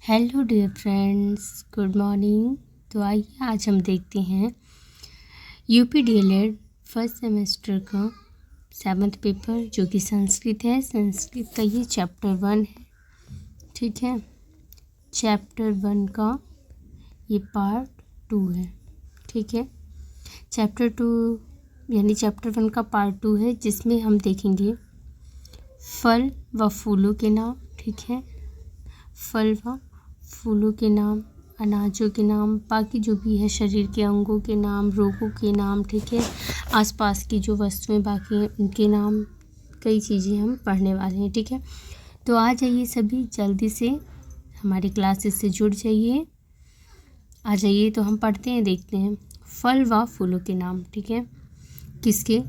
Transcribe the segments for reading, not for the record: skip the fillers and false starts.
Hello dear friends, good morning. तो आइए आज हम देखते हैं यूपी डीएलएड फर्स्ट सेमेस्टर का 7th पेपर जो कि संस्कृत है। संस्कृत का ये चैप्टर 1 है, ठीक है। चैप्टर 1 का ये पार्ट 2 है, ठीक है। चैप्टर 2 यानी चैप्टर 1 का पार्ट 2 है, जिसमें हम देखेंगे फल व फूलों के नाम, ठीक है। फल व फूलों के नाम, अनाजों के नाम, बाकी जो भी है शरीर के अंगों के नाम, रोगों के नाम, ठीक है। आसपास की जो वस्तुएं बाकी हैं उनके नाम, कई चीज़ें हम पढ़ने वाले हैं, ठीक है। तो आ जाइए सभी, जल्दी से हमारी क्लासेस से जुड़ जाइए। आ जाइए तो हम पढ़ते हैं, देखते हैं फल व फूलों के नाम, ठीक है। किसके?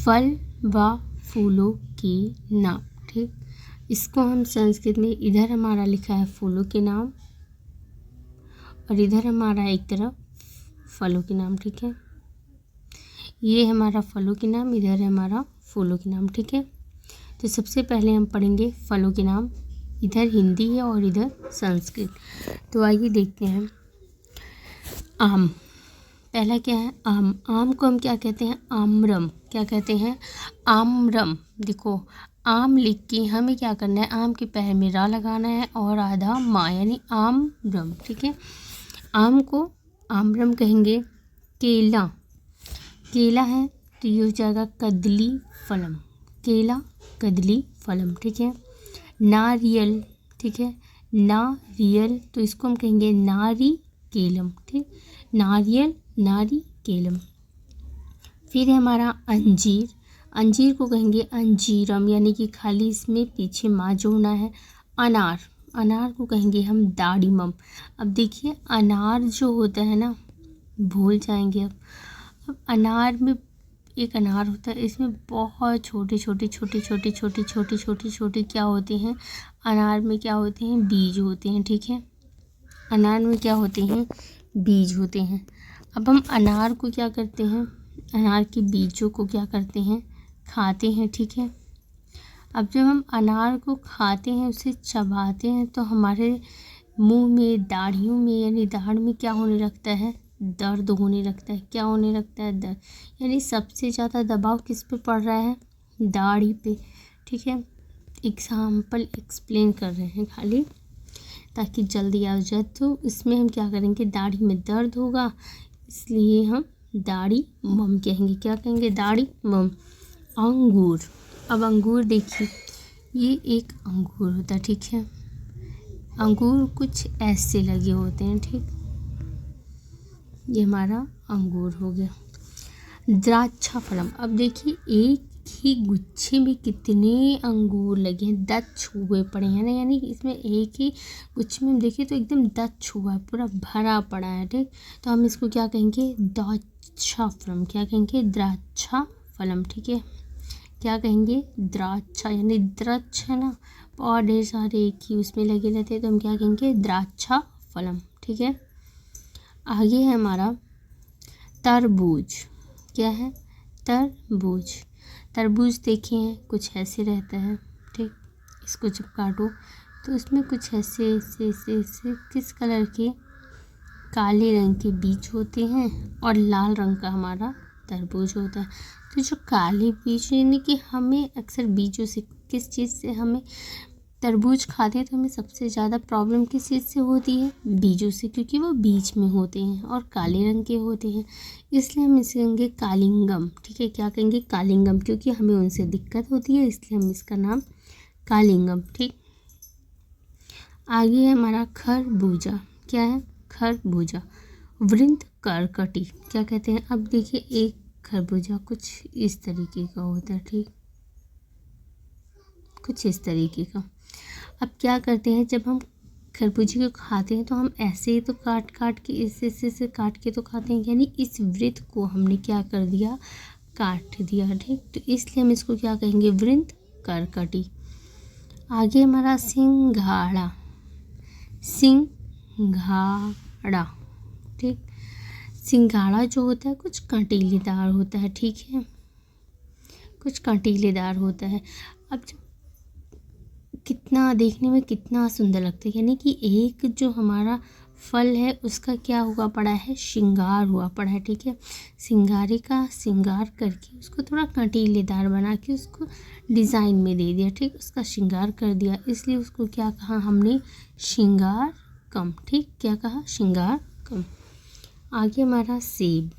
फल व फूलों के नाम, ठीक। इसको हम संस्कृत में, इधर हमारा लिखा है फूलों के नाम और इधर हमारा एक तरफ फलों के नाम, ठीक है। ये हमारा फलों के नाम, इधर है हमारा फूलों के नाम, ठीक है। तो सबसे पहले हम पढ़ेंगे फलों के नाम। इधर हिंदी है और इधर संस्कृत। तो आइए देखते हैं। आम, पहला क्या है? आम। आम को हम क्या कहते हैं? आम्रम। क्या कहते हैं? आम्रम। देखो, आम लिख के हमें क्या करना है? आम के पैर में रा लगाना है और आधा माँ, यानी आम्रम, ठीक है। आम को आम्रम कहेंगे। केला, केला है तो ये हो जाएगा कदली फलम। केला कदली फलम, ठीक है। नारियल, ठीक है। नारियल तो इसको हम कहेंगे नारी केलम, ठीक। नारियल, नारी केलम। फिर है हमारा अंजीर। अंजीर को कहेंगे अंजीरम, यानी कि खाली इसमें पीछे माँ जोड़ना है। अनार, अनार को कहेंगे हम दाड़िमम। अब देखिए, अनार जो होता है ना, भूल जाएंगे अब अनार में एक अनार होता है, इसमें बहुत छोटे छोटे छोटे छोटे छोटे छोटे छोटे छोटे क्या होते हैं? अनार में क्या होते हैं? बीज होते हैं, ठीक है। अनार में क्या होते हैं? बीज होते हैं। अब हम अनार को क्या करते हैं? अनार के बीजों को क्या करते हैं? खाते हैं, ठीक है। अब जब हम अनार को खाते हैं, उसे चबाते हैं, तो हमारे मुंह में, दाढ़ियों में, यानी दाढ़ में क्या होने लगता है? दर्द होने लगता है। क्या होने लगता है? दर्द। यानी सबसे ज़्यादा दबाव किस पे पड़ रहा है? दाढ़ी पे, ठीक है। एग्जाम्पल एक्सप्लेन कर रहे हैं खाली, ताकि जल्दी आ जाए। तो इसमें हम क्या करेंगे? दाढ़ी में दर्द होगा, इसलिए हम दाढ़ी मम कहेंगे। क्या कहेंगे? दाढ़ी मम। अंगूर। अब अंगूर देखिए, ये एक अंगूर होता है, ठीक है। अंगूर कुछ ऐसे लगे होते हैं, ठीक। ये हमारा अंगूर हो गया। द्राक्षा फलम। अब देखिए, एक ही गुच्छे में कितने अंगूर लगे हैं, 10 छुए पड़े हैं ना, यानी कि इसमें एक ही गुच्छे में हम देखिए तो एकदम 10 छुआ है, पूरा भरा पड़ा है, ठीक। तो हम इसको क्या कहेंगे? द्राक्षा फलम। क्या कहेंगे? द्राक्षा फलम, ठीक है। क्या कहेंगे? द्राक्षा, यानी द्राक्ष है ना, और ढेर सारे एक ही उसमें लगे रहते हैं, तो हम क्या कहेंगे? द्राक्षा फलम, ठीक है। आगे है हमारा तरबूज। क्या है? तरबूज। तरबूज देखिए कुछ ऐसे रहता है, ठीक। इसको जब काटो तो इसमें कुछ ऐसे ऐसे ऐसे ऐसे किस कलर के? काले रंग के बीज होते हैं और लाल रंग का हमारा तरबूज होता है। तो जो काले बीज, यानी कि हमें अक्सर बीजों से, किस चीज़ से हमें तरबूज खाते हैं तो हमें सबसे ज़्यादा प्रॉब्लम किस चीज़ से होती है? बीजों से, क्योंकि वो बीज में होते हैं और काले रंग के होते हैं, इसलिए हम इसे कहेंगे कालिंगम, ठीक है। क्या कहेंगे? कालिंगम, क्योंकि हमें उनसे दिक्कत होती है, इसलिए हम इसका नाम कालिंगम, ठीक। आगे है हमारा खरबूजा। क्या है? खरबूजा। वृंत करकटी। क्या कहते हैं? अब देखिए, एक खरबूजा कुछ इस तरीके का होता है, ठीक, कुछ इस तरीके का। अब क्या करते हैं, जब हम खरबूजे को खाते हैं तो हम ऐसे ही तो काट काट के, ऐसे काट के तो खाते हैं, यानी इस वृत्त को हमने क्या कर दिया? काट दिया, ठीक। तो इसलिए हम इसको क्या कहेंगे? वृंत करकटी। आगे हमारा सिंघाड़ा। सिंघाड़ा, ठीक। सिंघाड़ा जो होता है कुछ कांटेलेदार होता है, ठीक है, कुछ कांटेलेदार होता है। अब जब कितना देखने में कितना सुंदर लगता है। यानी कि एक जो हमारा फल है उसका क्या हुआ पड़ा है, श्रृंगार हुआ पड़ा है। ठीक है, सिंगारे का श्रृंगार करके उसको थोड़ा कंटीलेदार बना के उसको डिज़ाइन में दे दिया। ठीक, उसका श्रृंगार कर दिया, इसलिए उसको क्या कहा हमने, श्रृंगार कम। ठीक, क्या कहा, श्रृंगार कम। आगे हमारा सेब,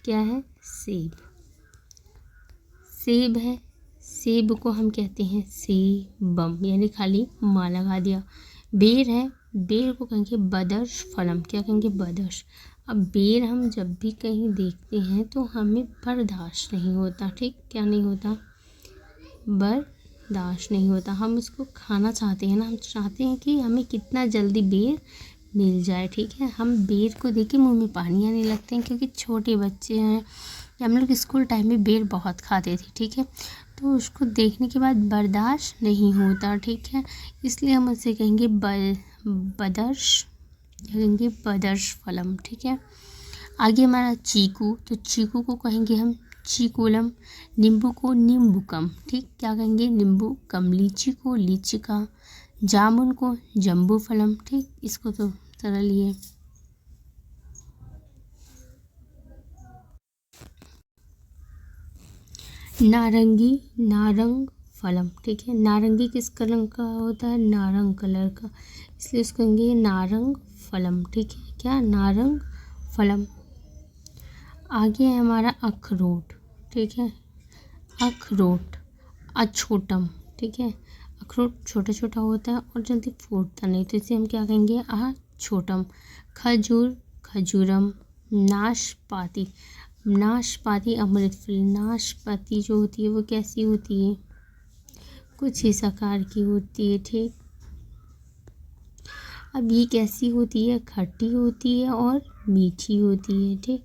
क्या है, सेब। सेब है, सेब को हम कहते हैं सेबम, यानी खाली माँ लगा दिया। बेर है, बेर को कहेंगे बदर्श फलम, क्या कहेंगे, बदर्श। अब बेर हम जब भी कहीं देखते हैं तो हमें बर्दाश्त नहीं होता। ठीक, क्या नहीं होता, बर्दाश्त नहीं होता। हम उसको खाना चाहते हैं ना, हम चाहते हैं कि हमें कितना जल्दी बेर मिल जाए। ठीक है, हम बेर को देख के मुँह में पानी आने लगते हैं, क्योंकि छोटे बच्चे हैं, हम लोग स्कूल टाइम में बेर बहुत खाते थे। ठीक है, तो उसको देखने के बाद बर्दाश्त नहीं होता। ठीक है, इसलिए हम उससे कहेंगे बदर्श, कहेंगे बदर्श फलम। ठीक है, आगे हमारा चीकू, तो चीकू को कहेंगे हम चीकूलम। नींबू को नींबूकम। ठीक, क्या कहेंगे, नींबूकम। लीची को लीचिका। जामुन को जम्बू फलम। ठीक, इसको तो सरल ही है। नारंगी, नारंग फलम। ठीक है, नारंगी किस रंग का होता है, नारंग कलर का, इसलिए इसको कहेंगे नारंग फलम। ठीक है, क्या, नारंग फलम। आगे है हमारा अखरोट। ठीक है, अखरोट, अछोटम। ठीक है, अखरोट छोटा छोटा होता है और जल्दी फूटता नहीं, तो इसे हम क्या कहेंगे, अछोटम। खजूर, खजूरम। नाशपाती, नाशपाती अमृत फल। नाशपाती जो होती है वो कैसी होती है, कुछ इस आकार की होती है। ठीक, अब ये कैसी होती है, खट्टी होती है और मीठी होती है। ठीक,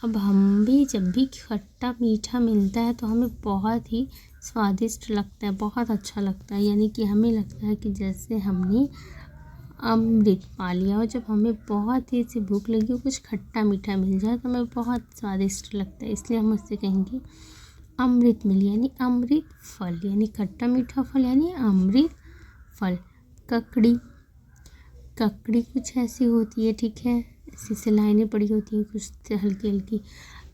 अब हम भी जब भी खट्टा मीठा मिलता है तो हमें बहुत ही स्वादिष्ट लगता है, बहुत अच्छा लगता है। यानी कि हमें लगता है कि जैसे हमने अमृत पा लिया, और जब हमें बहुत तेज़ से भूख लगी हो, कुछ खट्टा मीठा मिल जाए तो हमें बहुत स्वादिष्ट लगता है, इसलिए हम उससे कहेंगे अमृत मिल, यानी अमृत फल, यानी खट्टा मीठा फल, यानी अमृत फल। ककड़ी, ककड़ी कुछ ऐसी होती है। ठीक है, ऐसी से लाइनें पड़ी होती हैं कुछ हल्की हल्की,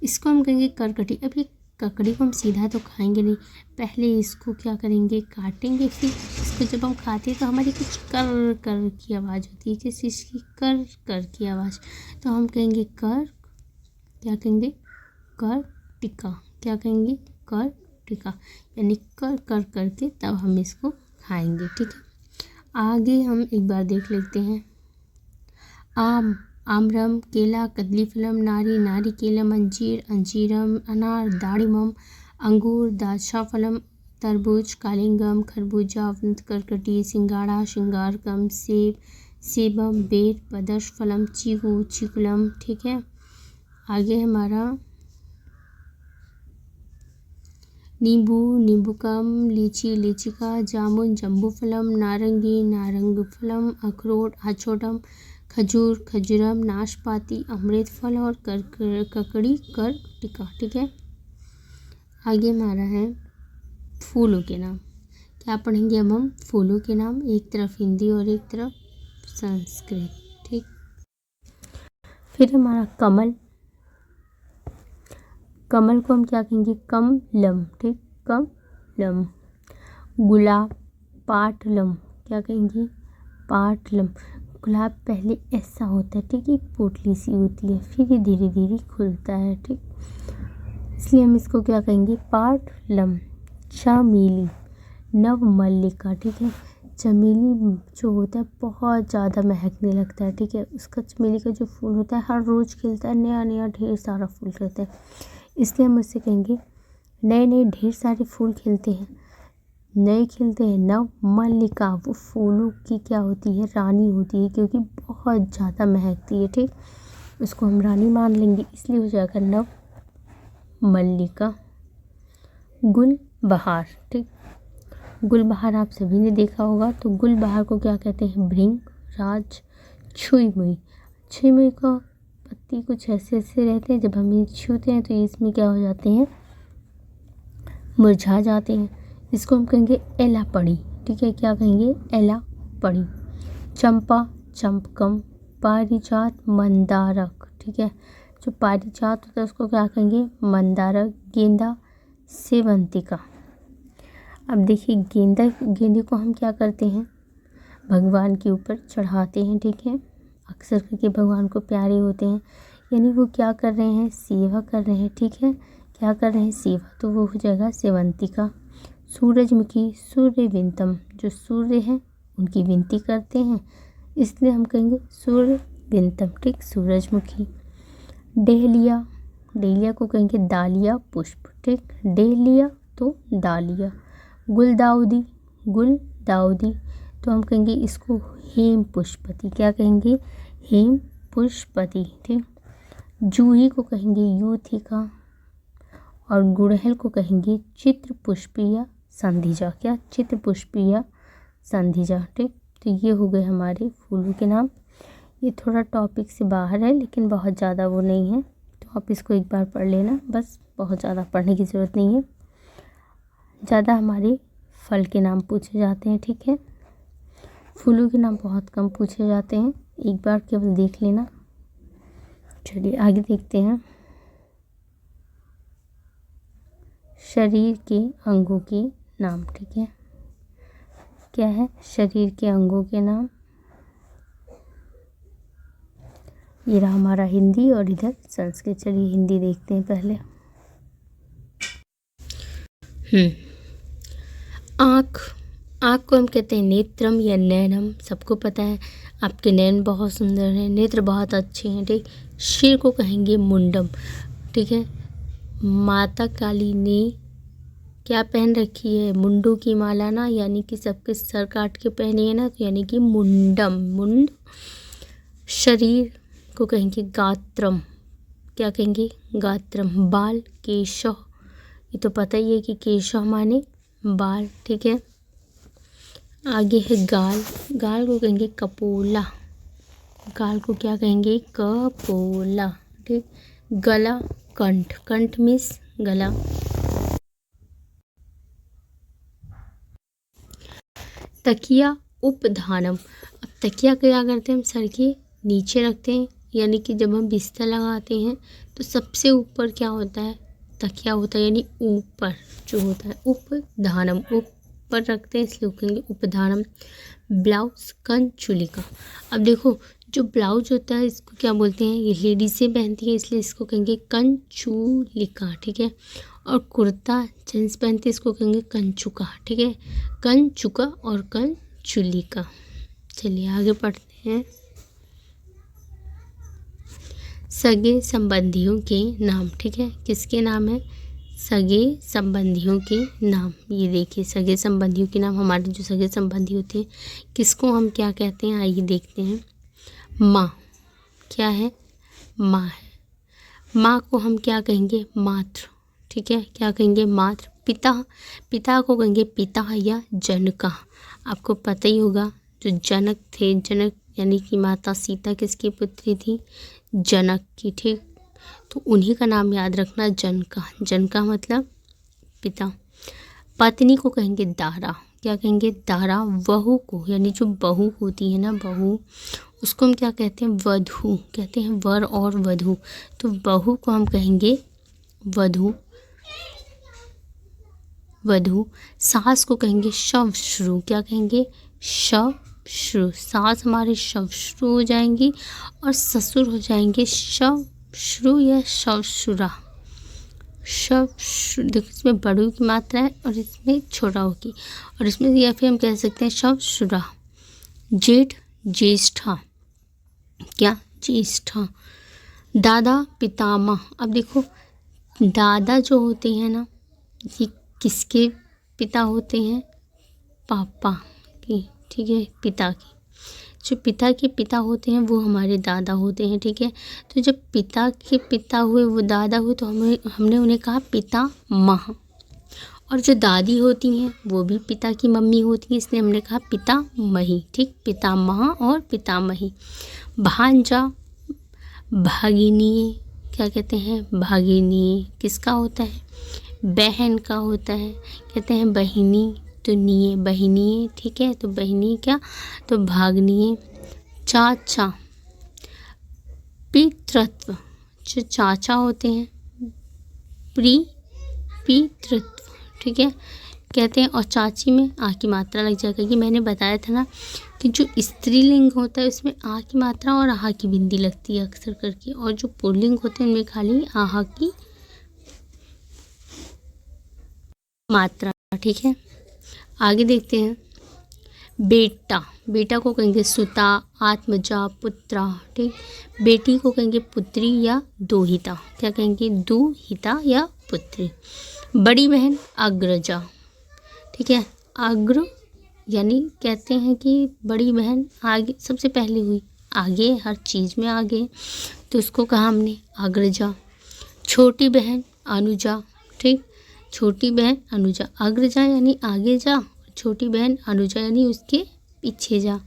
इसको हम कहेंगे करकटी। अब ये ककड़ी को हम सीधा तो खाएंगे नहीं, पहले इसको क्या करेंगे, काटेंगे, फिर इसको जब हम खाते हैं तो हमारी कुछ कर कर की आवाज़ होती है, किस चीज़ की, कर कर की आवाज़, तो हम कहेंगे कर, क्या कहेंगे, कर टिक्का, क्या कहेंगे, कर टिक्का, यानी कर कर करके तब हम इसको खाएंगे। ठीक है, आगे हम एक बार देख लेते हैं। आम, आम्रम। केला, कदलीफलम। नारी, नारिकेलम। अंजीर, अंजीरम। अनार, दाड़िमम। अंगूर, द्राक्षाफलम। तरबूज, कालिंगम। खरबूजा, करकटी। सिंगाड़ा, श्रृंगारकम। सेब, सेबम। बेर, बदर्श फलम। चीकू, चीकुलम। ठीक है, आगे हमारा नींबू, नींबूकम। लीची, लीचिका। जामुन, जम्बूफलम। नारंगी, नारंगफलम। अखरोट, अछोटम। खजूर, खजूरम। नाशपाती, अमृत फल। और ककड़ी, कर टिक्का। ठीक है, आगे हमारा है फूलों के नाम। क्या पढ़ेंगे अब हम, फूलों के नाम, एक तरफ हिंदी और एक तरफ संस्कृत। ठीक, फिर हमारा कमल, कमल को हम क्या कहेंगे, कमलम। ठीक, कमलम। गुलाब, पाटलम, क्या कहेंगे, पाटलम। गुलाब पहले ऐसा होता है, ठीक, एक पोटली सी होती है, फिर ये धीरे धीरे खुलता है। ठीक, इसलिए हम इसको क्या कहेंगे, पाटलम। चमेली, नवमल्लिका। ठीक है, चमेली जो होता है बहुत ज़्यादा महकने लगता है। ठीक है, उसका चमेली का जो फूल होता है हर रोज़ खिलता है, नया नया ढेर सारा फूल खिलता है, इसलिए हम उससे कहेंगे नए नए ढेर सारे फूल खिलते हैं, नए खिलते हैं। नवमल्लिका, वो फूलों की क्या होती है, रानी होती है, क्योंकि बहुत ज़्यादा महकती है। ठीक, उसको हम रानी मान लेंगे, इसलिए हो जाएगा नवमल्लिका। गुलबहार, ठीक, गुलबहार आप सभी ने देखा होगा, तो गुलबहार को क्या कहते हैं, भृंग राज। छुई मुई, छुई मुई का पत्ती कुछ ऐसे ऐसे रहते हैं, जब हम ये छूते हैं तो इसमें क्या हो जाते हैं, मुरझा जाते हैं, इसको हम कहेंगे एलापड़ी। ठीक है, क्या कहेंगे, एला पड़ी। चंपा चंपकम, पारिजात मंदारक, ठीक है, जो पारिजात होता है उसको क्या कहेंगे, मंदारक। गेंदा सेवंतिका। अब देखिए गेंदे को हम क्या करते हैं, भगवान के ऊपर चढ़ाते हैं, ठीक है, अक्सर करके भगवान को प्यारे होते हैं, यानी वो क्या कर रहे हैं, सेवा कर रहे हैं, ठीक है, क्या कर रहे हैं, सेवा, तो वो हो जाएगा सेवंतिका। सूरजमुखी सूर्यविंतम, जो सूर्य हैं उनकी विनती करते हैं, इसलिए हम कहेंगे सूर्यविंतम, ठीक, सूरजमुखी। डेहलिया, डेहलिया को कहेंगे दालिया पुष्प, ठीक, डेहलिया तो दालिया। गुलदाउदी, गुलदाउदी तो हम कहेंगे इसको हेम पुष्पति, क्या कहेंगे, हेम पुष्पति, ठीक। जूही को कहेंगे यूथिका और गुड़हल को कहेंगे चित्र पुष्पीय संधिजा, क्या, चित्र पुष्पीय संधिजा, ठीक। तो ये हो गए हमारे फूलों के नाम। ये थोड़ा टॉपिक से बाहर है लेकिन बहुत ज़्यादा वो नहीं है, तो आप इसको एक बार पढ़ लेना, बस बहुत ज़्यादा पढ़ने की ज़रूरत नहीं है। ज़्यादा हमारे फल के नाम पूछे जाते हैं, ठीक है, फूलों के नाम बहुत कम पूछे जाते हैं, एक बार केवल देख लेना। चलिए आगे देखते हैं। शरीर के अंगों के नाम, ठीक है, क्या है, शरीर के अंगों के नाम। ये रहा हमारा हिंदी और इधर संस्कृत। चलिए हिंदी देखते हैं पहले। आँख, आँख को हम कहते हैं नेत्रम या नैनम, सबको पता है, आपके नैन बहुत सुंदर हैं, नेत्र बहुत अच्छे हैं, ठीक। सिर को कहेंगे मुंडम, ठीक है, माता काली ने क्या पहन रखी है, मुंडों की माला ना, यानी कि सबके सर काट के पहने हैं ना, तो यानी कि मुंडम, मुंड। शरीर को कहेंगे गात्रम, क्या कहेंगे, गात्रम। बाल केशव, ये तो पता ही है कि केशव माने बाल, ठीक है। आगे है गाल, गाल को कहेंगे कपोला, गाल को क्या कहेंगे, कपोला, ठीक। गला कंठ, कंठ मीन्स गला। तकिया उपधानम, अब तकिया क्या करते हैं, हम सर के नीचे रखते हैं, यानी कि जब हम बिस्तर लगाते हैं तो सबसे ऊपर क्या होता है, तकिया होता है, यानी ऊपर जो होता है, उपधानम, ऊपर रखते हैं इसलिए कहेंगे उपधानम। ब्लाउज कंचुलिका, अब देखो जो ब्लाउज होता है इसको क्या बोलते हैं, ये लेडीज़ें पहनती हैं इसलिए इसको कहेंगे कंचुलिका, ठीक है। और कुर्ता जींस पहनते इसको कहेंगे कंचुका, ठीक है, कंचुका और कंचुलिका। चलिए आगे पढ़ते हैं। सगे संबंधियों के नाम, ठीक है, किसके नाम है, सगे संबंधियों के नाम। ये देखिए सगे संबंधियों के नाम, हमारे जो सगे संबंधी होते हैं किसको हम क्या कहते हैं, आइए देखते हैं। माँ, क्या है, माँ है, माँ को हम क्या कहेंगे, मातृ, ठीक है, क्या कहेंगे, मातृ। पिता, पिता को कहेंगे पिता या जनका, आपको पता ही होगा जो जनक थे, जनक यानी कि माता सीता किसकी पुत्री थी, जनक की, ठीक, तो उन्हीं का नाम याद रखना, जनका, जनका मतलब पिता। पत्नी को कहेंगे दारा, क्या कहेंगे, दारा। बहू को, यानी जो बहू होती है ना, बहू, उसको हम क्या कहते हैं, वधू, कहते हैं वर और वधू, तो बहू को हम कहेंगे वधू, वधू। सास को कहेंगे शवश्रु, क्या कहेंगे, शवश्रु, सास हमारे शवश्रु हो जाएंगी और ससुर हो जाएंगे शवश्रु या शवशुरा। शवश्रु, देखो इसमें बड़ू की मात्रा है और इसमें छोटा होगी, और इसमें या फिर हम कह सकते हैं शवशुरा। जेठ ज्येष्ठा, क्या, ज्येष्ठा। दादा पितामह, अब देखो दादा जो होते हैं ना, ये किसके पिता होते हैं, पापा की, ठीक है, पिता की, जो पिता के पिता होते हैं वो हमारे दादा होते हैं, ठीक है। तो जब पिता के पिता हुए वो दादा हुए तो हमने उन्हें कहा पिता माँ, और जो दादी होती हैं वो भी पिता की मम्मी होती हैं, इसलिए हमने कहा पिता मही, ठीक, पिता माँ और पिता मही। भांजा भगिनी, क्या कहते हैं, भगिनी किसका होता है, बहन का होता है, कहते हैं बहिनी, तो निये बहिनिये, ठीक है। तो बहिनी क्या, तो भागनिये। चाचा पितृत्व, जो चाचा होते हैं पितृत्व, ठीक है कहते हैं। और चाची में आ की मात्रा लग जाएगा, कि मैंने बताया था ना कि जो स्त्रीलिंग होता है उसमें आ की मात्रा और आहा की बिंदी लगती है अक्सर करके, और जो पुल्लिंग होते हैं उनमें खाली आहा की मात्रा, ठीक है। आगे देखते हैं। बेटा, बेटा को कहेंगे सुता, आत्मजा, पुत्रा, ठीक। बेटी को कहेंगे पुत्री या दोहिता, क्या कहेंगे, दुहिता या पुत्री। बड़ी बहन अग्रजा, ठीक है। अग्र यानी कहते हैं कि बड़ी बहन आगे सबसे पहले हुई, आगे हर चीज़ में आगे, तो उसको कहा हमने अग्रजा। छोटी बहन अनुजा, ठीक। छोटी बहन अनुजा, अग्रजा यानी आगे जा, छोटी बहन अनुजा यानी उसके पीछे जा।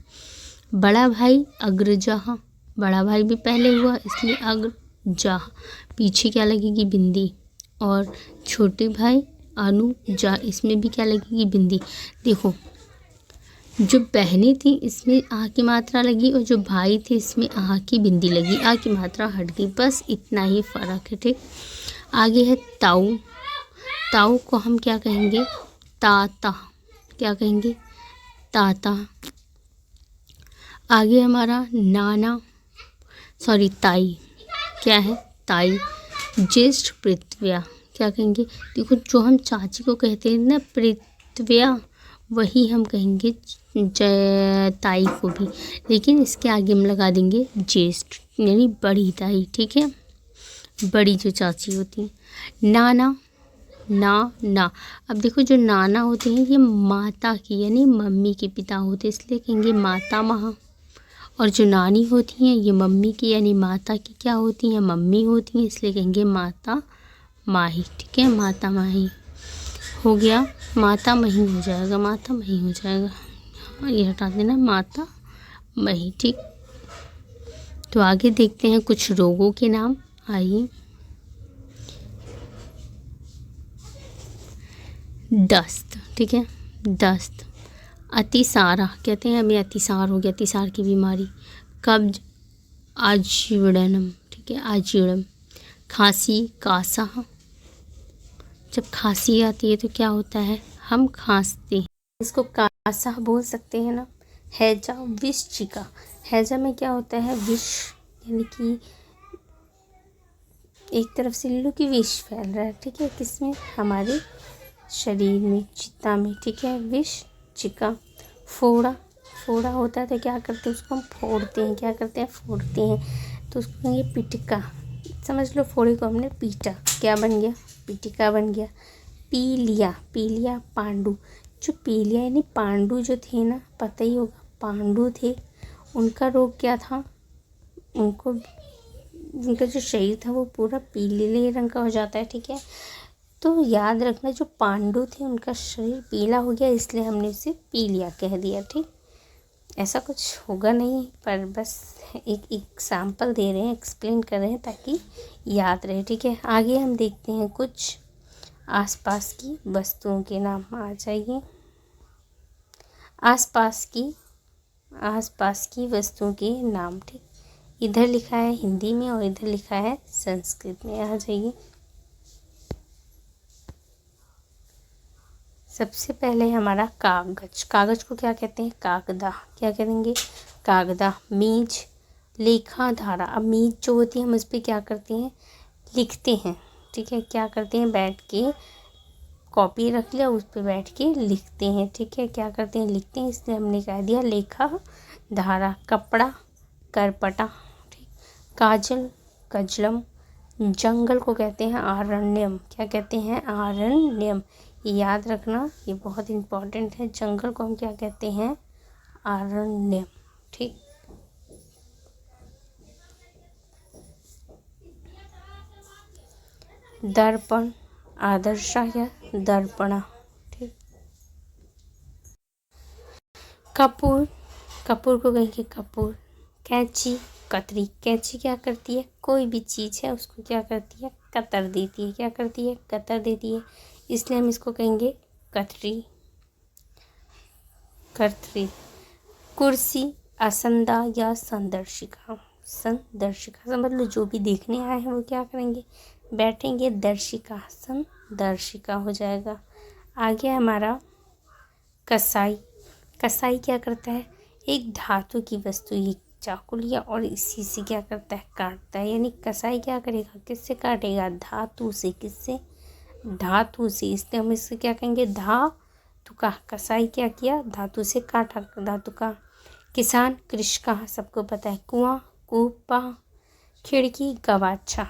बड़ा भाई अग्रजा, बड़ा भाई भी पहले हुआ इसलिए अग्रजा, पीछे क्या लगेगी, बिंदी। और छोटे भाई अनुजा, इसमें भी क्या लगेगी, बिंदी। देखो जो बहनें थी इसमें आ की मात्रा लगी, और जो भाई थे इसमें आ की बिंदी लगी, आ की मात्रा हट गई, बस इतना ही फ़र्क है, ठीक। आगे है ताऊ, ताऊ को हम क्या कहेंगे, ताता, क्या कहेंगे, ताता। आगे हमारा नाना, सॉरी ताई, क्या है, ताई। ज्येष्ठ पृथ्व्या, क्या कहेंगे, देखो जो हम चाची को कहते हैं ना पृथ्व्या, वही हम कहेंगे ताई को भी, लेकिन इसके आगे हम लगा देंगे ज्येष्ठ यानी बड़ी ताई, ठीक है, बड़ी जो चाची होती है। नाना, ना, अब देखो जो नाना होते हैं ये माता की यानी मम्मी के पिता होते हैं, इसलिए कहेंगे माता महा। और जो नानी होती हैं ये मम्मी की यानी माता की क्या होती हैं, मम्मी होती हैं, इसलिए कहेंगे माता माही, ठीक है, माता माही हो गया। माता मही हो जाएगा, माता मही हो जाएगा, हाँ ये हटा देना, माता मही, ठीक। तो आगे देखते हैं कुछ रोगों के नाम, आइए। दस्त, ठीक है, दस्त। अतिसारा, कहते हैं हमें अतिसार हो गया, अतिसार की बीमारी। कब्ज आजीर्णम, ठीक है, आजीर्णम। खांसी कासा, जब खांसी आती है तो क्या होता है, हम खांसते हैं, इसको कासा बोल सकते हैं ना। हैजा विषचिका, हैजा में क्या होता है, विष यानी कि एक तरफ से ले लो कि विष फैल रहा है, ठीक है, किसमें, हमारे शरीर में, चित्ता में, ठीक है, विष चिका। फोड़ा, फोड़ा होता है तो क्या करते हैं, उसको हम फोड़ते हैं, क्या करते हैं, फोड़ते हैं, तो उसको कहेंगे पिटका, समझ लो फोड़े को हमने पीटा, क्या बन गया, पिटिका बन गया। पीलिया, पीलिया पांडु, जो पीलिया यानी पांडु जो थे ना, पता ही होगा पांडु थे, उनका रोग क्या था, उनको उनका जो शरीर था वो पूरा पीले रंग का हो जाता है, ठीक है। तो याद रखना जो पांडु थे उनका शरीर पीला हो गया, इसलिए हमने उसे पीलिया कह दिया, ठीक। ऐसा कुछ होगा नहीं, पर बस एक एग्जाम्पल दे रहे हैं, एक्सप्लेन कर रहे हैं ताकि याद रहे, ठीक है। आगे हम देखते हैं कुछ आसपास की वस्तुओं के नाम, आ जाइए। आसपास की वस्तुओं के नाम, ठीक। इधर लिखा है हिंदी में और इधर लिखा है संस्कृत में, आ जाइए। सबसे पहले हमारा कागज, कागज को क्या कहते हैं, कागदा, क्या कहेंगे, कागदा। मेज, लेखा धारा, अब मेज जो होती है हम उस पर क्या करते हैं, लिखते हैं, ठीक है, क्या करते हैं, बैठ के कॉपी रख लिया उस पर बैठ के लिखते हैं, ठीक है, क्या करते हैं, लिखते हैं, इसलिए हमने कह दिया लेखा धारा। कपड़ा करपटा, ठीक। काजल कजलम। जंगल को कहते हैं आरण्यम, क्या कहते हैं, आरण्यम, ये याद रखना, ये बहुत इम्पोर्टेंट है, जंगल को हम क्या कहते हैं, आरण्यम, ठीक। दर्पण आदर्शा या दर्पणा, ठीक। कपूर, कपूर को कहेंगे कपूर। कैंची कतरी, कैंची क्या करती है, कोई भी चीज़ है उसको क्या करती है, कतर देती है, क्या करती है, कतर देती है, इसलिए हम इसको कहेंगे कतरी। कर्तरी। कुर्सी, असंदा या संदर्शिका। संदर्शिका समझ लो जो भी देखने आए हैं वो क्या करेंगे, बैठेंगे। दर्शिका, संदर्शिका हो जाएगा। आगे हमारा कसाई। कसाई क्या करता है, एक धातु की वस्तु, एक चाकू लिया और इसी से क्या करता है, काटता है। यानी कसाई क्या करेगा, किससे काटेगा, धातु से। किससे, धातु से। इसलिए हम इससे क्या कहेंगे, धातु का। कसाई क्या किया, धातु से काटा, धातु का। किसान, कृषका, सबको पता है। कुआं, कूपा। खिड़की, गवाक्षा।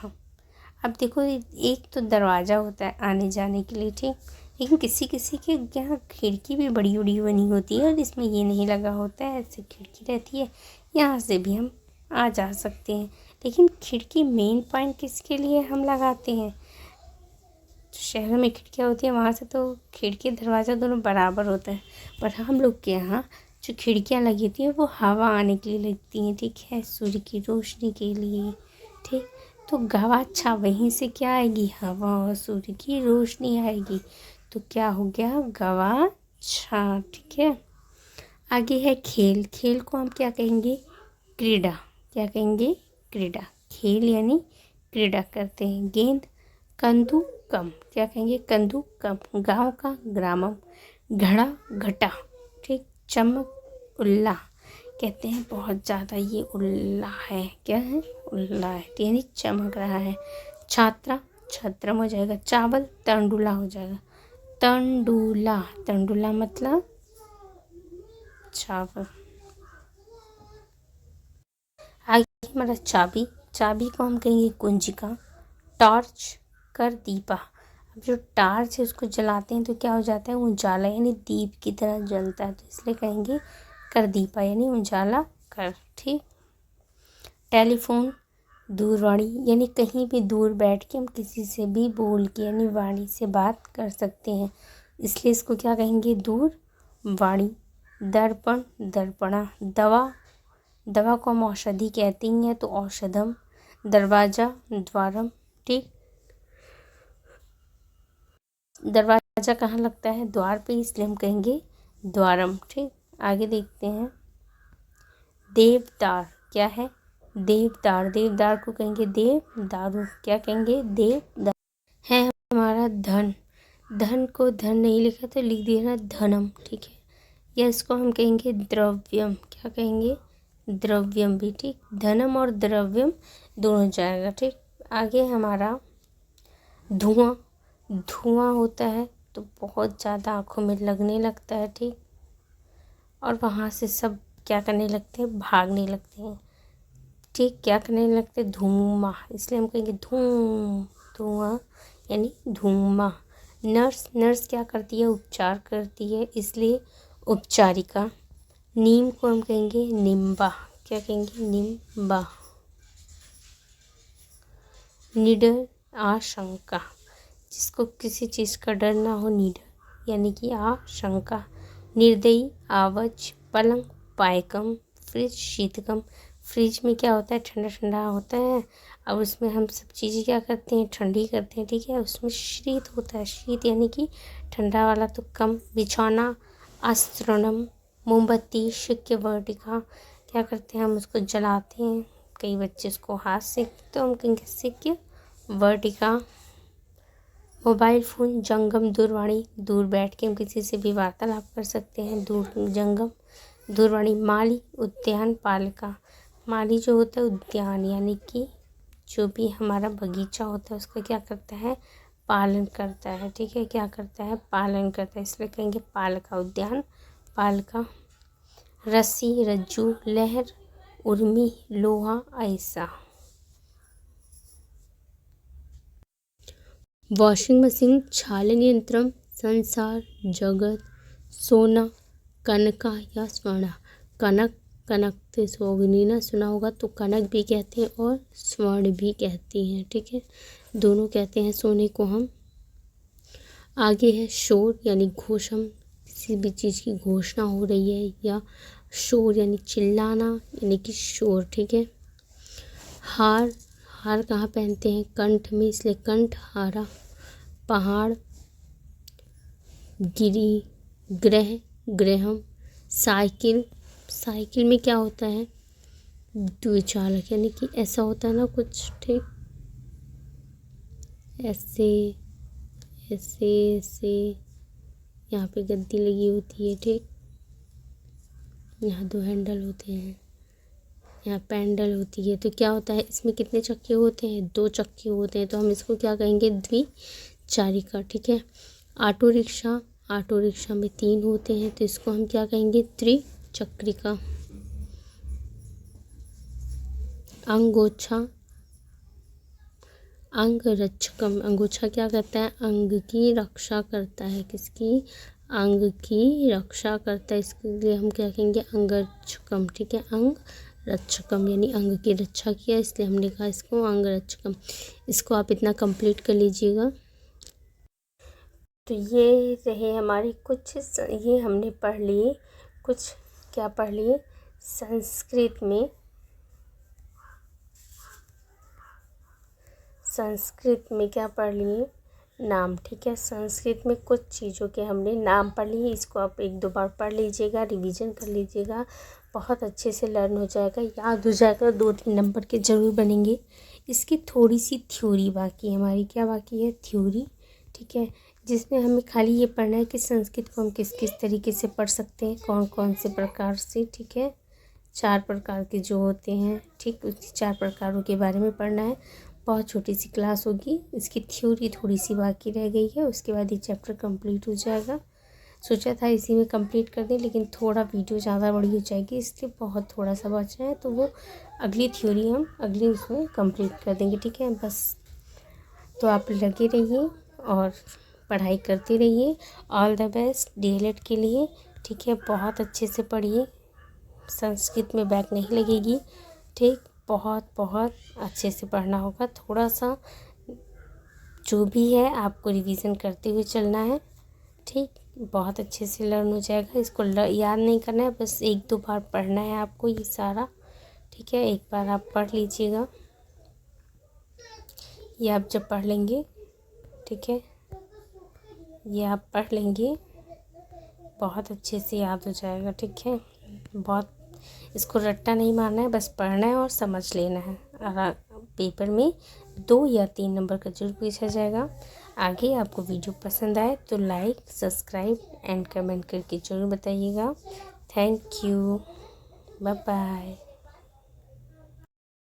अब देखो एक तो दरवाज़ा होता है आने जाने के लिए, ठीक, लेकिन किसी किसी के यहाँ खिड़की भी बड़ी बड़ी बनी होती है और इसमें ये नहीं लगा होता है, ऐसे खिड़की रहती है, यहाँ से भी हम आ जा सकते हैं। लेकिन खिड़की मेन पॉइंट किसके लिए हम लगाते हैं, शहरों में खिड़कियाँ होती हैं वहाँ से तो खिड़की दरवाज़ा दोनों बराबर होता है, पर हम लोग के यहाँ जो खिड़कियाँ लगी होती हैं वो हवा आने के लिए लगती हैं, ठीक है, सूर्य की रोशनी के लिए, ठीक। तो गवाक्षा, वहीं से क्या आएगी, हवा और सूर्य की रोशनी आएगी, तो क्या हो गया, गवाक्षा, ठीक है। आगे है खेल। खेल को हम क्या कहेंगे, क्रीड़ा। क्या कहेंगे, क्रीड़ा। खेल यानी क्रीड़ा करते हैं। गेंद, कंदुकम। क्या कहेंगे, कंदुकम। गांव का, ग्रामम। घड़ा, घटा, ठीक। चमक, उल्ला। कहते हैं बहुत ज़्यादा ये उल्ला है, क्या है, उल्ला है, यानी चमक रहा है। छात्रा, छत्रम हो जाएगा। चावल, तंडुला हो जाएगा। तंडुला, तंडुला मतलब चावल। आगे हमारा चाबी। चाबी को हम कहेंगे कुंजिका। टॉर्च, कर दीपा। अब जो टॉर्च है उसको जलाते हैं तो क्या हो जाता है, उजाला, यानी दीप की तरह जलता है, तो इसलिए कहेंगे कर दीपा, यानी उजाला कर, ठीक। टेलीफोन, दूरवाणी, यानी कहीं भी दूर बैठ के हम किसी से भी बोल के यानी वाणी से बात कर सकते हैं, इसलिए इसको क्या कहेंगे, दूरवाणी। दर्पण, दर्पणा। दवा, दवा को हम औषधि कहते हैं तो औषधम। दरवाजा, द्वारम, ठीक। दरवाजा कहाँ लगता है, द्वार पे, इसलिए हम कहेंगे द्वारम, ठीक। आगे देखते हैं देवदार। क्या है, देवदार। देवदार को कहेंगे देवदारू। क्या कहेंगे, देवदार। है हमारा धन। धन को धन नहीं लिखा तो लिख दिया ना धनम, ठीक है। या इसको हम कहेंगे द्रव्यम। क्या कहेंगे, द्रव्यम भी, ठीक। धनम और द्रव्यम दोनों जाएगा, ठीक। आगे हमारा धुआं। धुआं होता है तो बहुत ज़्यादा आँखों में लगने लगता है, ठीक, और वहाँ से सब क्या करने लगते हैं, भागने लगते हैं, ठीक। क्या करने लगते हैं, धुआं, इसलिए हम कहेंगे धुआं यानी धुआं। नर्स, नर्स क्या करती है, उपचार करती है, इसलिए उपचारिका। नीम को हम कहेंगे निम्बा। क्या कहेंगे, निम्बा। निडर, आशंका, जिसको किसी चीज़ का डर ना हो, निडर यानी कि आशंका। निर्दयी, आवज। पलंग, पायकम। फ्रिज, शीतकम। फ्रिज में क्या होता है, ठंडा ठंडा होता है, अब उसमें हम सब चीज़ें क्या करते हैं, ठंडी करते हैं, ठीक है, उसमें शीत होता है, शीत यानी कि ठंडा वाला तो कम। बिछौना, आस्तरणम। मोमबत्ती, शिक्य वर्टिका। क्या करते हैं, हम उसको जलाते हैं, कई बच्चे उसको हाथ सेकते तो हम कहेंगे शिक्य वर्टिका। मोबाइल फ़ोन, जंगम, दूरवाणी। दूर बैठ के हम किसी से भी वार्तालाप कर सकते हैं, दूर, जंगम, दूरवाणी। माली, उद्यान, पालिका। माली जो होता है उद्यान यानी कि जो भी हमारा बगीचा होता है उसका क्या करता है, पालन करता है, ठीक है, क्या करता है, पालन करता है, इसलिए कहेंगे पालिका, उद्यान, पालिका। रस्सी, रज्जू। लहर, उर्मी, लोहा, ऐसा। वॉशिंग मशीन, छालन यंत्रम, संसार, जगत, सोना, कनका या स्वर्ण। कनक, कनकते सोगनी ना सुना होगा तो कनक भी कहते हैं और स्वर्ण भी कहती हैं, ठीक है, दोनों कहते हैं सोने को हम। आगे है शोर यानी घोषम, किसी भी चीज़ की घोषणा हो रही है, या शोर यानी चिल्लाना यानी कि शोर, ठीक है। हार, हार कहाँ पहनते हैं, कंठ में, इसलिए कंठ हारा। पहाड़, गिरी, ग्रह, ग्रहम। साइकिल, साइकिल में क्या होता है, द्विचालक, यानी कि ऐसा होता है ना कुछ, ठीक, ऐसे ऐसे ऐसे, यहाँ पे गद्दी लगी होती है, ठीक, यहाँ 2 हैंडल होते हैं, यहाँ पैंडल होती है। तो क्या होता है, इसमें कितने चक्के होते हैं, 2 चक्के होते हैं, तो हम इसको क्या कहेंगे, द्विचारिका, ठीक है। ऑटो रिक्शा, ऑटो रिक्शा में 3 होते हैं, तो इसको हम क्या कहेंगे, त्रिचक्रिका। अंगोछा, अंगरक्षकम, अंगोछा क्या करता है, अंग की रक्षा करता है, किसकी, अंग की रक्षा करता है, इसके लिए हम क्या कहेंगे, अंगरक्षकम, ठीक है। अंग रक्षकम यानी अंग की रक्षा किया, इसलिए हमने कहा इसको अंगरक्षकम। इसको आप इतना कंप्लीट कर लीजिएगा। तो ये रहे हमारे कुछ, ये हमने पढ़ लिए कुछ, क्या पढ़ लिए, संस्कृत में, संस्कृत में क्या पढ़ लिए, नाम, ठीक है। संस्कृत में कुछ चीज़ों के हमने नाम पढ़ लिए, इसको आप 1-2 बार पढ़ लीजिएगा, रिवीजन कर लीजिएगा, बहुत अच्छे से लर्न हो जाएगा, याद हो जाएगा, 2-3 नंबर के ज़रूर बनेंगे। इसकी थोड़ी सी थ्योरी बाकी है हमारी, क्या बाकी है, थ्योरी, ठीक है, जिसमें हमें खाली ये पढ़ना है कि संस्कृत को हम किस किस तरीके से पढ़ सकते हैं, कौन कौन से प्रकार से, ठीक है। 4 प्रकार के जो होते हैं, ठीक, उसी 4 प्रकारों के बारे में पढ़ना है। बहुत छोटी सी क्लास होगी, इसकी थ्योरी थोड़ी सी बाकी रह गई है, उसके बाद ये चैप्टर कंप्लीट हो जाएगा। सोचा था इसी में कंप्लीट कर दें, लेकिन थोड़ा वीडियो ज़्यादा बड़ी हो जाएगी, इसलिए बहुत थोड़ा सा बचा है, तो वो अगली थ्योरी हम अगली उसमें कंप्लीट कर देंगे, ठीक है। बस तो आप लगे रहिए और पढ़ाई करते रहिए। ऑल द बेस्ट DLED के लिए, ठीक है। बहुत अच्छे से पढ़िए, संस्कृत में बैक नहीं लगेगी, ठीक, बहुत बहुत अच्छे से पढ़ना होगा। थोड़ा सा जो भी है आपको रिवीजन करते हुए चलना है, ठीक, बहुत अच्छे से लर्न हो जाएगा। इसको याद नहीं करना है, बस 1-2 बार पढ़ना है आपको ये सारा, ठीक है। एक बार आप पढ़ लीजिएगा, ये आप जब पढ़ लेंगे, ठीक है, ये आप पढ़ लेंगे, बहुत अच्छे से याद हो जाएगा, ठीक है। बहुत, इसको रट्टा नहीं मारना है, बस पढ़ना है और समझ लेना है, और पेपर में 2 या 3 नंबर का जरूर पूछा जाएगा। आगे आपको वीडियो पसंद आए तो लाइक, सब्सक्राइब एंड कमेंट करके ज़रूर बताइएगा। Thank you, bye bye.